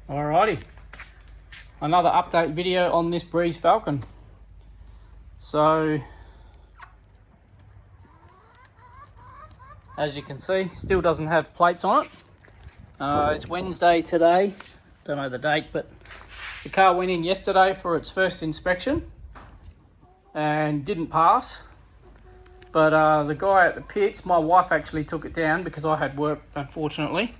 Alrighty, another update video on this Breeze Falcon. So, as you can see, still doesn't have plates on it. It's Wednesday today, don't know the date, but the car went in yesterday for its first inspection and didn't pass. But the guy at the pits, my wife actually took it down because I had work, unfortunately.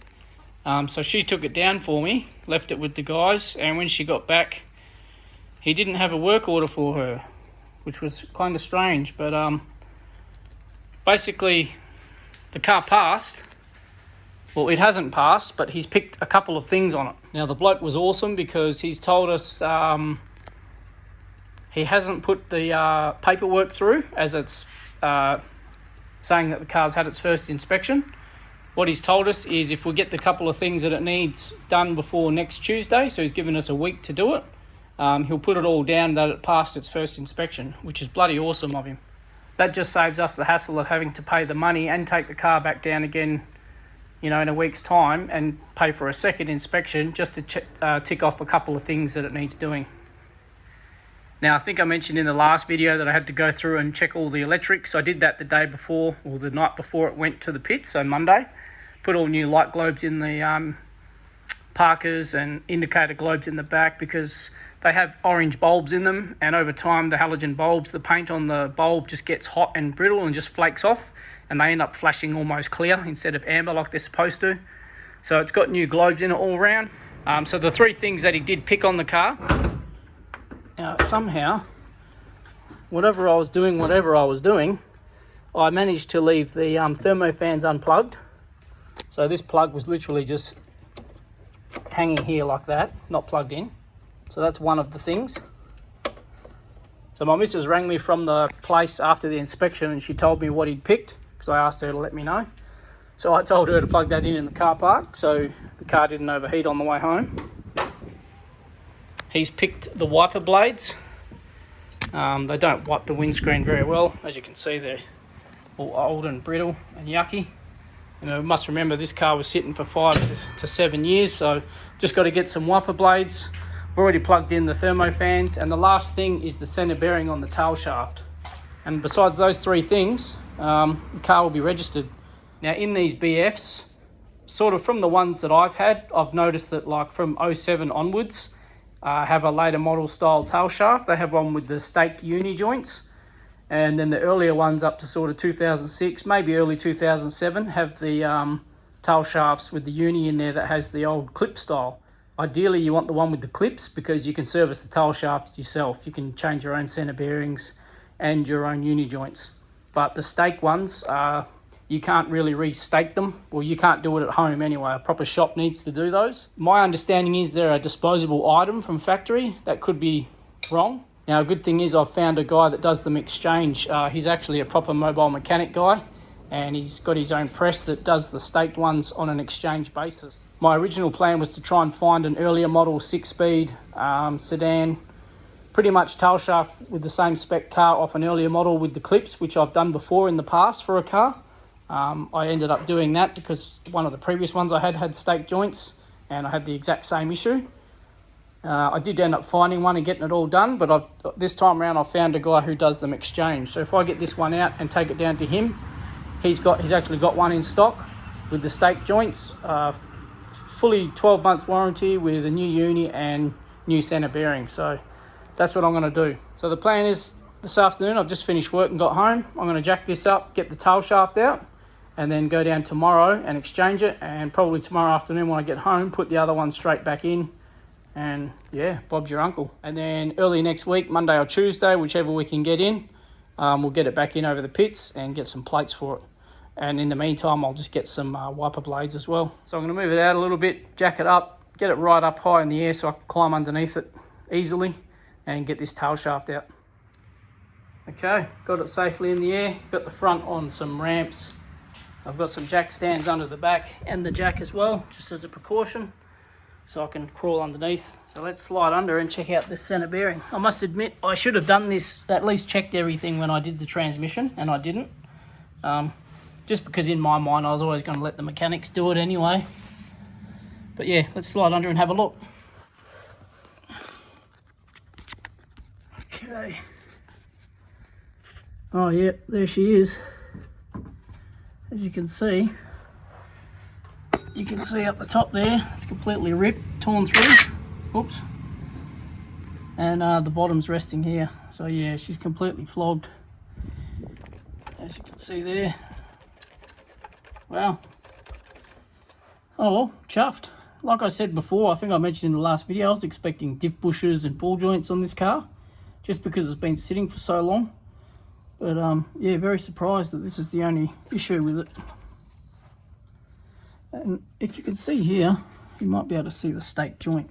So she took it down for me, left it with the guys, and when she got back, he didn't have a work order for her, which was kind of strange. But basically, the car passed. Well, it hasn't passed, but he's picked a couple of things on it. Now, the bloke was awesome because he's told us he hasn't put the paperwork through as it's saying that the car's had its first inspection. What he's told us is if we get the couple of things that it needs done before next Tuesday, so he's given us a week to do it, he'll put it all down that it passed its first inspection, which is bloody awesome of him. That just saves us the hassle of having to pay the money and take the car back down again, you know, in a week's time and pay for a second inspection just to tick off a couple of things that it needs doing. Now, I think I mentioned in the last video that I had to go through and check all the electrics. I did that the day before, or the night before it went to the pits, so Monday. Put all new light globes in the parkers and indicator globes in the back because they have orange bulbs in them, and over time the halogen bulbs, the paint on the bulb just gets hot and brittle and just flakes off, and they end up flashing almost clear instead of amber like they're supposed to. So it's got new globes in it all round. So the three things that he did pick on the car, now somehow, whatever I was doing, I managed to leave the thermo fans unplugged. So this plug was literally just hanging here like that, not plugged in. So that's one of the things. So my missus rang me from the place after the inspection and she told me what he'd picked because I asked her to let me know. So I told her to plug that in the car park so the car didn't overheat on the way home. He's picked the wiper blades. They don't wipe the windscreen very well. As you can see, they're all old and brittle and yucky. You know, must remember this car was sitting for 5 to 7 years, so just got to get some wiper blades. I've already plugged in the thermo fans, and the last thing is the centre bearing on the tail shaft. And besides those three things, the car will be registered. Now, in these BFs, sort of from the ones that I've had, I've noticed that like from 07 onwards, have a later model style tail shaft. They have one with the staked uni joints. And then the earlier ones up to sort of 2006, maybe early 2007, have the tail shafts with the uni in there that has the old clip style. Ideally, you want the one with the clips because you can service the tail shaft yourself. You can change your own centre bearings and your own uni joints. But the stake ones, you can't really re-stake them. Well, you can't do it at home anyway. A proper shop needs to do those. My understanding is they're a disposable item from factory. That could be wrong. Now, a good thing is I've found a guy that does them exchange. He's actually a proper mobile mechanic guy, and he's got his own press that does the staked ones on an exchange basis. My original plan was to try and find an earlier model 6-speed sedan, pretty much tail shaft with the same spec car off an earlier model with the clips, which I've done before in the past for a car. I ended up doing that because one of the previous ones I had staked joints, and I had the exact same issue. I did end up finding one and getting it all done, but this time around I found a guy who does them exchange. So if I get this one out and take it down to him, he's actually got one in stock with the stake joints, fully 12-month warranty with a new uni and new centre bearing. So that's what I'm going to do. So the plan is this afternoon, I've just finished work and got home. I'm going to jack this up, get the tail shaft out, and then go down tomorrow and exchange it. And probably tomorrow afternoon when I get home, put the other one straight back in. And yeah, Bob's your uncle. And then early next week, Monday or Tuesday, whichever we can get in, we'll get it back in over the pits and get some plates for it. And in the meantime, I'll just get some wiper blades as well. So I'm going to move it out a little bit, jack it up, get it right up high in the air so I can climb underneath it easily and get this tail shaft out. Okay, got it safely in the air, got the front on some ramps. I've got some jack stands under the back and the jack as well, just as a precaution, so I can crawl underneath. So let's slide under and check out this centre bearing. I must admit, I should have done this, at least checked everything when I did the transmission, and I didn't. Just because in my mind I was always going to let the mechanics do it anyway. But yeah, let's slide under and have a look. Okay. Oh yeah, there she is. As you can see up the top there, it's completely ripped, torn through. Oops. And the bottom's resting here. So yeah, she's completely flogged. As you can see there. Wow. Oh well, chuffed. Like I said before, I think I mentioned in the last video, I was expecting diff bushes and ball joints on this car, just because it's been sitting for so long. But yeah, very surprised that this is the only issue with it. And if you can see here, you might be able to see the stake joint.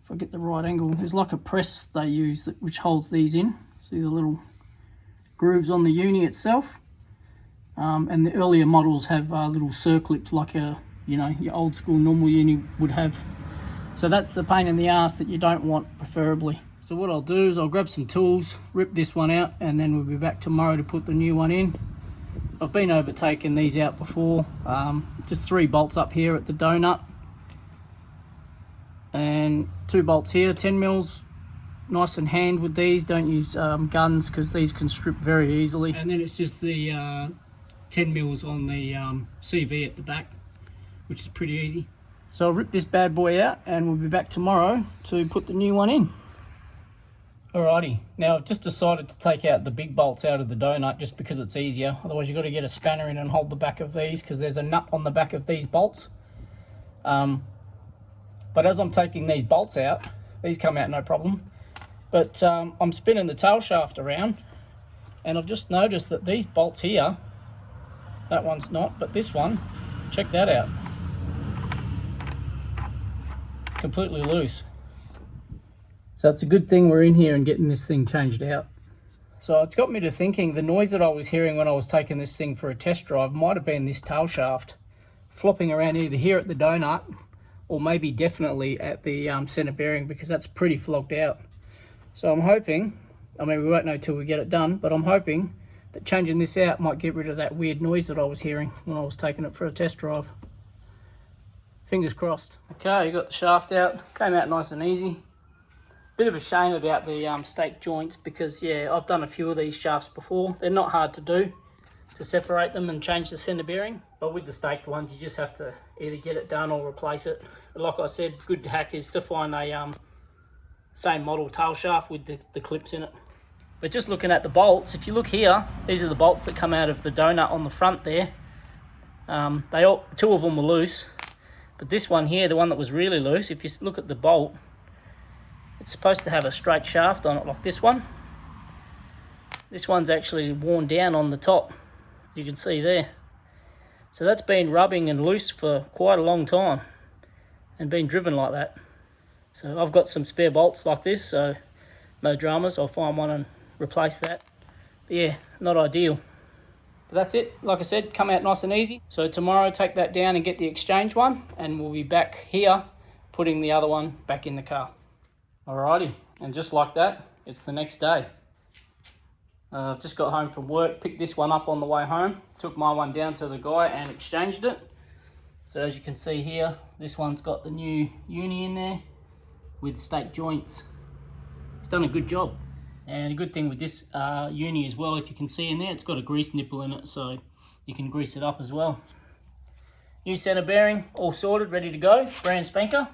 If I get the right angle, there's like a press they use which holds these in. See the little grooves on the uni itself. And the earlier models have little circlips like your old school normal uni would have. So that's the pain in the ass that you don't want, preferably. So what I'll do is I'll grab some tools, rip this one out, and then we'll be back tomorrow to put the new one in. I've been overtaking these out before. Just 3 bolts up here at the donut. And 2 bolts here, 10 mils. Nice and hand with these. Don't use guns because these can strip very easily. And then it's just the 10 mils on the CV at the back, which is pretty easy. So I'll rip this bad boy out and we'll be back tomorrow to put the new one in. Alrighty, now I've just decided to take out the big bolts out of the donut just because it's easier. Otherwise you've got to get a spanner in and hold the back of these because there's a nut on the back of these bolts. But as I'm taking these bolts out, these come out no problem. But I'm spinning the tail shaft around and I've just noticed that these bolts here, that one's not, but this one, check that out. Completely loose. So it's a good thing we're in here and getting this thing changed out. So it's got me to thinking the noise that I was hearing when I was taking this thing for a test drive might have been this tail shaft flopping around either here at the donut or maybe definitely at the center bearing, because that's pretty flogged out. So I'm hoping, I mean we won't know till we get it done, but I'm hoping that changing this out might get rid of that weird noise that I was hearing when I was taking it for a test drive. Fingers crossed. Okay, you got the shaft out, came out nice and easy. Bit of a shame about the stake joints because yeah, I've done a few of these shafts before. They're not hard to do, to separate them and change the center bearing. But with the staked ones, you just have to either get it done or replace it. But like I said, good hack is to find a same model tail shaft with the clips in it. But just looking at the bolts, if you look here, these are the bolts that come out of the donut on the front there. 2 of them were loose, but this one here, the one that was really loose, if you look at the bolt, it's supposed to have a straight shaft on it like this one. This one's actually worn down on the top, you can see there. So that's been rubbing and loose for quite a long time and been driven like that. So I've got some spare bolts like this, so no dramas, I'll find one and replace that. But yeah, not ideal. But that's it, like I said, come out nice and easy. So tomorrow take that down and get the exchange one, and we'll be back here putting the other one back in the car. Alrighty, and just like that, it's the next day. I've just got home from work, picked this one up on the way home, took my one down to the guy and exchanged it. So as you can see here, this one's got the new uni in there with stake joints. It's done a good job. And a good thing with this uni as well, if you can see in there, it's got a grease nipple in it, so you can grease it up as well. New center bearing, all sorted, ready to go, brand spanker.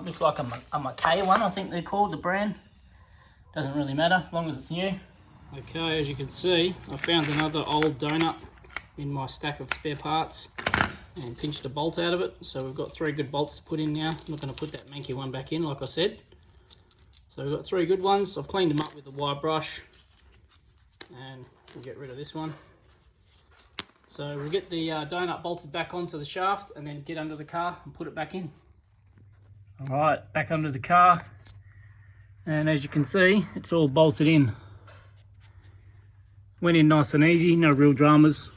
Looks like a McKay one, I think they're called, the brand. Doesn't really matter, as long as it's new. Okay, as you can see, I found another old donut in my stack of spare parts and pinched a bolt out of it. So we've got 3 good bolts to put in now. I'm not going to put that manky one back in, like I said. So we've got 3 good ones. I've cleaned them up with a wire brush and we'll get rid of this one. So we'll get the donut bolted back onto the shaft and then get under the car and put it back in. Alright, back under the car, and as you can see, it's all bolted in. Went in nice and easy, no real dramas.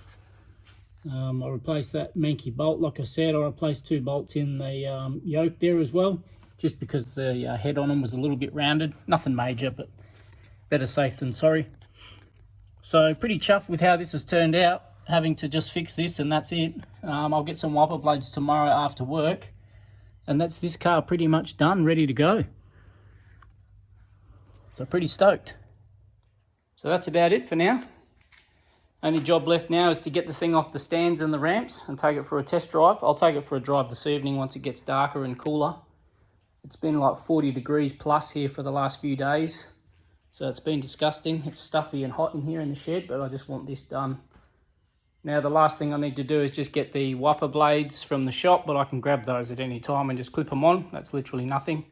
I replaced that manky bolt, like I said. I replaced 2 bolts in the yoke there as well, just because the head on them was a little bit rounded. Nothing major, but better safe than sorry. So pretty chuffed with how this has turned out, having to just fix this and that's it. I'll get some wiper blades tomorrow after work. And that's this car pretty much done, ready to go. So pretty stoked. So that's about it for now. Only job left now is to get the thing off the stands and the ramps and take it for a test drive. I'll take it for a drive this evening once it gets darker and cooler. It's been like 40 degrees plus here for the last few days. So it's been disgusting. It's stuffy and hot in here in the shed, but I just want this done. Now the last thing I need to do is just get the wiper blades from the shop, but I can grab those at any time and just clip them on. That's literally nothing.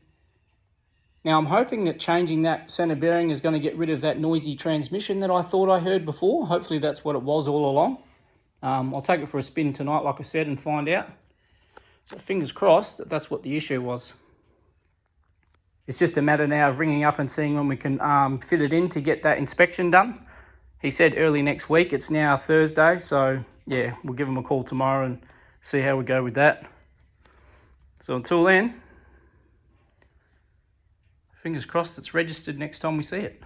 Now I'm hoping that changing that centre bearing is going to get rid of that noisy transmission that I thought I heard before. Hopefully that's what it was all along. I'll take it for a spin tonight, like I said, and find out. So fingers crossed that that's what the issue was. It's just a matter now of ringing up and seeing when we can fit it in to get that inspection done. He said early next week. It's now Thursday, so yeah, we'll give him a call tomorrow and see how we go with that. So until then, fingers crossed it's registered next time we see it.